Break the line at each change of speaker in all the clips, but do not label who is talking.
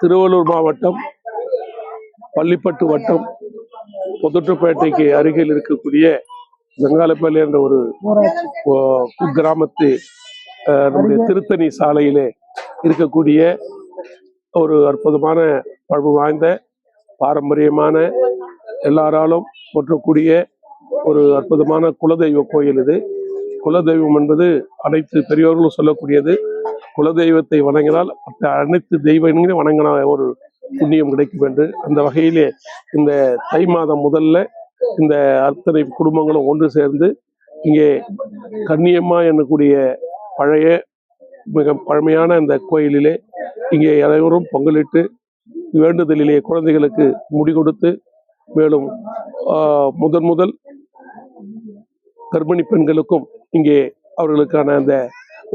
திருவள்ளூர் மாவட்டம் பள்ளிப்பட்டு வட்டம் புதுட்டுப்பேட்டைக்கு அருகில் இருக்கக்கூடிய வெங்காலப்பள்ளி என்ற ஒரு குக்கிராமத்து நம்முடைய திருத்தணி சாலையிலே இருக்கக்கூடிய ஒரு அற்புதமான பழமை வாய்ந்த பாரம்பரியமான எல்லாராலும் போற்றக்கூடிய ஒரு அற்புதமான குலதெய்வ கோயில். இது குலதெய்வம் என்பது அனைத்து பெரியோர்களும் சொல்லக்கூடியது. குலதெய்வத்தை வணங்கினால் அனைத்து தெய்வங்களையும் வணங்கின ஒரு புண்ணியம் கிடைக்கும் என்று அந்த வகையிலே இந்த தை மாதம் முதல்ல இந்த அத்தனை குடும்பங்களும் ஒன்று சேர்ந்து இங்கே கன்னியம்மா என்னக்கூடிய பழைய மிக பழமையான இந்த கோயிலிலே இங்கே அனைவரும் பங்களிட்டு வேண்டுதலிலே குழந்தைகளுக்கு முடி கொடுத்து, மேலும் முதல் கர்ப்பிணி பெண்களுக்கும் இங்கே அவர்களுக்கான அந்த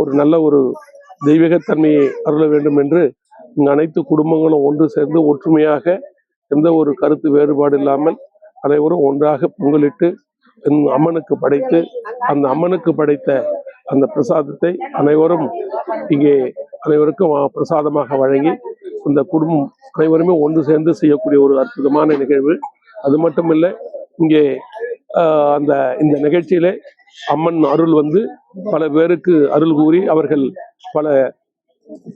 ஒரு நல்ல ஒரு தெய்வீகத்தன்மையை அருள வேண்டும் என்று இங்கு அனைத்து குடும்பங்களும் ஒன்று சேர்ந்து ஒற்றுமையாக எந்த ஒரு கருத்து வேறுபாடு இல்லாமல் அனைவரும் ஒன்றாக பொங்கலிட்டு அம்மனுக்கு படைத்து அந்த அம்மனுக்கு படைத்த அந்த பிரசாதத்தை அனைவரும் இங்கே அனைவருக்கும் பிரசாதமாக வழங்கி இந்த குடும்பம் அனைவருமே ஒன்று சேர்ந்து செய்யக்கூடிய ஒரு அற்புதமான நிகழ்வு. அது மட்டுமில்லை, இங்கே இந்த நிகழ்ச்சியிலே அம்மன் அருள் வந்து பல பேருக்கு அருள் கூறி அவர்கள் பல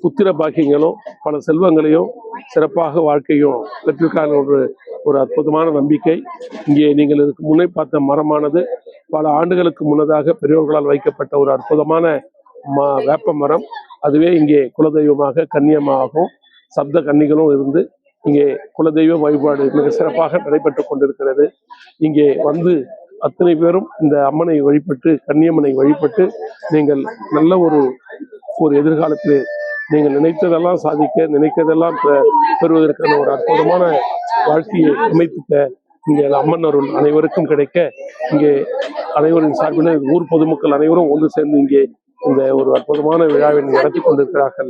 புத்திர பாக்கியங்களும் பல செல்வங்களையும் சிறப்பாக வாழ்க்கையும் பெற்றிருக்கான ஒரு அற்புதமான நம்பிக்கை. இங்கே நீங்கள் இதுக்கு முன்னே பார்த்த மரமானது பல ஆண்டுகளுக்கு முன்னதாக பெரியோர்களால் வைக்கப்பட்ட ஒரு அற்புதமான வேப்ப மரம். அதுவே இங்கே குலதெய்வமாக கன்னியமாகவும் சப்த கன்னிகளும் இருந்து இங்கே குலதெய்வ வழிபாடு மிக சிறப்பாக நடைபெற்று கொண்டிருக்கிறது. இங்கே வந்து அத்தனை பேரும் இந்த அம்மனை வழிபட்டு கன்னியம்மனை வழிபட்டு நீங்கள் நல்ல ஒரு எதிர்காலத்தில் நீங்கள் நினைத்ததெல்லாம் சாதிக்க, நினைத்ததெல்லாம் பெறுவதற்கான ஒரு அற்புதமான வாழ்க்கையை அமைத்துக்க இங்கே அம்மன் அருள் அனைவருக்கும் கிடைக்க இங்கே அனைவரின் சார்பில் ஊர் பொதுமக்கள் அனைவரும் ஒன்று சேர்ந்து இங்கே இந்த ஒரு அற்புதமான விழாவை நடத்தி கொண்டிருக்கிறார்கள்.